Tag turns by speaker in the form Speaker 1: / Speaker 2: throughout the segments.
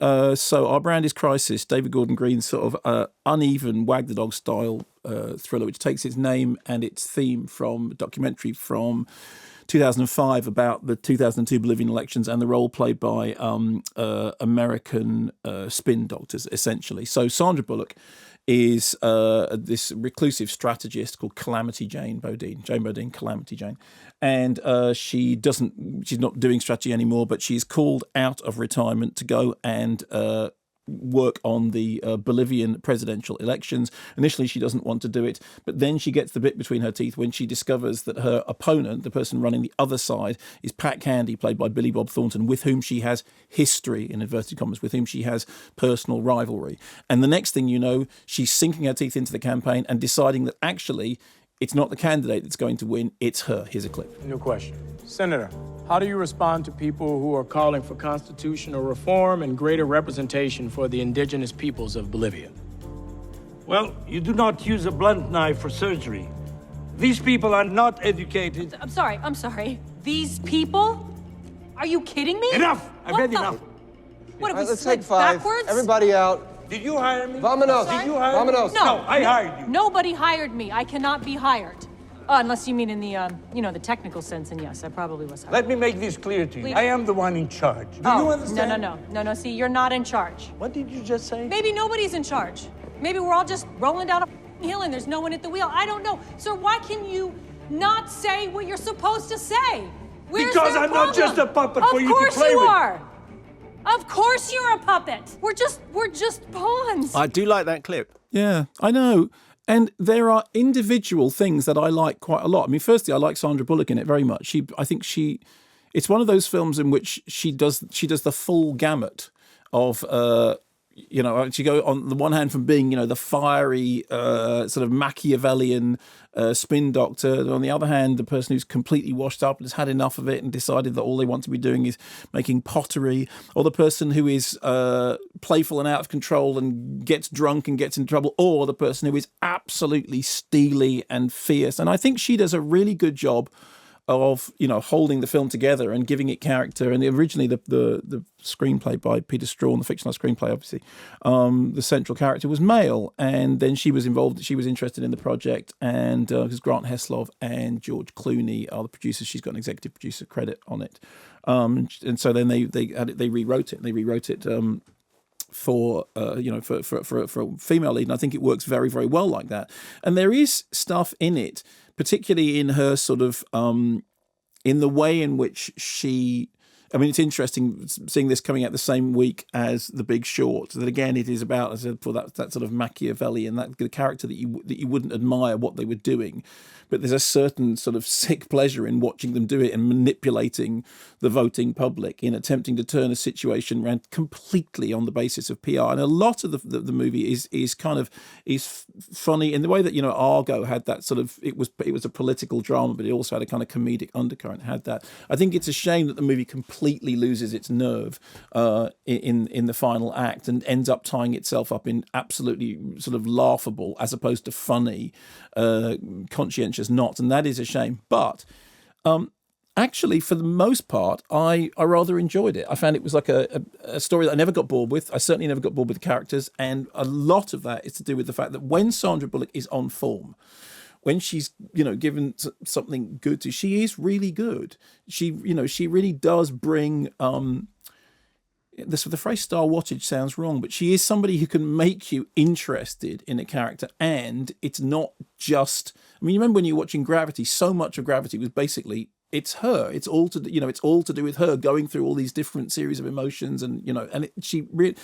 Speaker 1: So Our Brand is Crisis, David Gordon Green's sort of uneven wag the dog style thriller, which takes its name and its theme from a documentary from 2005 about the 2002 Bolivian elections and the role played by American spin doctors, essentially. So Sandra Bullock is this reclusive strategist called Calamity Jane Bodine, Calamity Jane. And she's not doing strategy anymore, but she's called out of retirement to go and work on the Bolivian presidential elections. Initially, she doesn't want to do it, but then she gets the bit between her teeth when she discovers that her opponent, the person running the other side, is Pat Candy, played by Billy Bob Thornton, with whom she has history, in inverted commas, with whom she has personal rivalry. And the next thing you know, she's sinking her teeth into the campaign and deciding that actually it's not the candidate that's going to win, it's her. Here's a clip.
Speaker 2: New question. Senator, how do you respond to people who are calling for constitutional reform and greater representation for the indigenous peoples of Bolivia?
Speaker 3: Well, you do not use a blunt knife for surgery. These people are not educated.
Speaker 4: I'm sorry. These people? Are you kidding me?
Speaker 3: Enough! I've had enough.
Speaker 4: What, if we
Speaker 5: let's
Speaker 4: slid
Speaker 5: take 5.
Speaker 4: backwards?
Speaker 5: Everybody out.
Speaker 3: Did you hire me?
Speaker 5: Vamonos.
Speaker 3: Did you hire me?
Speaker 5: Vamonos.
Speaker 3: No, I hired you.
Speaker 4: Nobody hired me. I cannot be hired. Unless you mean in the, the technical sense, and yes, I probably was hired.
Speaker 3: Let me make this clear to you.
Speaker 4: Please.
Speaker 3: I am the one in charge. Do you understand?
Speaker 4: No, see, you're not in charge.
Speaker 3: What did you just say?
Speaker 4: Maybe nobody's in charge. Maybe we're all just rolling down a hill and there's no one at the wheel. I don't know. Sir, why can you not say what you're supposed to say? Where's
Speaker 3: Because
Speaker 4: their
Speaker 3: I'm
Speaker 4: problem?
Speaker 3: not just a puppet for you to play with.
Speaker 4: Of course you are. Of course you're a puppet. We're just pawns.
Speaker 6: I do like that clip.
Speaker 1: Yeah, I know. And there are individual things that I like quite a lot. I mean, firstly, I like Sandra Bullock in it very much. It's one of those films in which she does the full gamut of, she go on the one hand from being, the fiery sort of Machiavellian spin doctor, and on the other hand, the person who's completely washed up and has had enough of it and decided that all they want to be doing is making pottery, or the person who is playful and out of control and gets drunk and gets in trouble, or the person who is absolutely steely and fierce. And I think she does a really good job of holding the film together and giving it character. And originally the screenplay by Peter Strawn, the fictionalized screenplay, obviously, the central character was male, and then she was interested in the project, and because Grant Heslov and George Clooney are the producers, she's got an executive producer credit on it, and so then they rewrote it for a female lead, and I think it works very, very well like that. And there is stuff in it, particularly in her sort of in the way in which she. I mean, it's interesting seeing this coming out the same week as The Big Short. That again, it is about, as I said, for that sort of Machiavellian, that the character that you wouldn't admire what they were doing, but there's a certain sort of sick pleasure in watching them do it and manipulating the voting public in attempting to turn a situation around completely on the basis of PR. And a lot of the movie is funny in the way that Argo had that sort of it was a political drama, but it also had a kind of comedic undercurrent. Had that. I think it's a shame that the movie completely loses its nerve in the final act and ends up tying itself up in absolutely sort of laughable as opposed to funny, conscientious knots, and that is a shame. But actually, for the most part, I rather enjoyed it. I found it was like a story that I never got bored with. I certainly never got bored with the characters, and a lot of that is to do with the fact that when Sandra Bullock is on form, when she's given something good to, she is really good. She really does bring the phrase star wattage sounds wrong, but she is somebody who can make you interested in a character, and it's not just. I mean, you remember when you were watching Gravity? So much of Gravity was basically it's her. It's all to do with her going through all these different series of emotions, and she really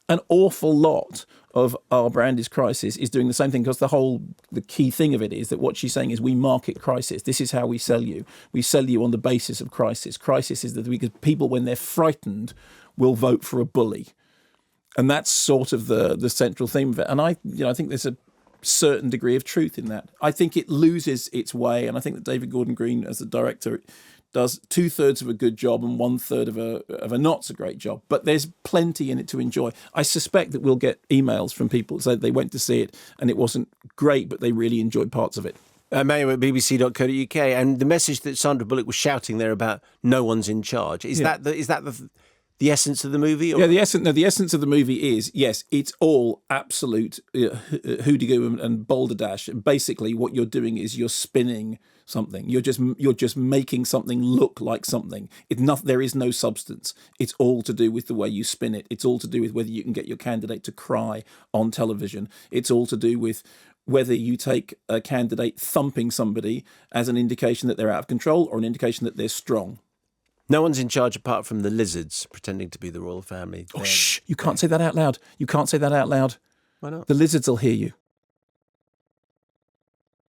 Speaker 1: an awful lot of Our Brand is Crisis is doing the same thing, because the key thing of it is that what she's saying is we market crisis. This is how we sell you. We sell you on the basis of crisis. Crisis is that because people, when they're frightened, will vote for a bully. And that's sort of the central theme of it. And I think there's a certain degree of truth in that. I think it loses its way, and I think that David Gordon Green as the director does 2/3 of a good job and 1/3 of a not so great job. But there's plenty in it to enjoy. I suspect that we'll get emails from people that say they went to see it and it wasn't great, but they really enjoyed parts of it.
Speaker 6: Mayo at bbc.co.uk, and the message that Sandra Bullock was shouting there about no one's in charge, is that the The essence of the movie? Or?
Speaker 1: Yeah, the essence of the movie is, yes, it's all absolute hoodoo and balderdash. Basically, what you're doing is you're spinning something. You're just making something look like something. There is no substance. It's all to do with the way you spin it. It's all to do with whether you can get your candidate to cry on television. It's all to do with whether you take a candidate thumping somebody as an indication that they're out of control or an indication that they're strong.
Speaker 6: No one's in charge apart from the lizards pretending to be the royal family.
Speaker 1: Oh, shh! You can't say that out loud. You can't say that out loud.
Speaker 6: Why not?
Speaker 1: The lizards will hear you.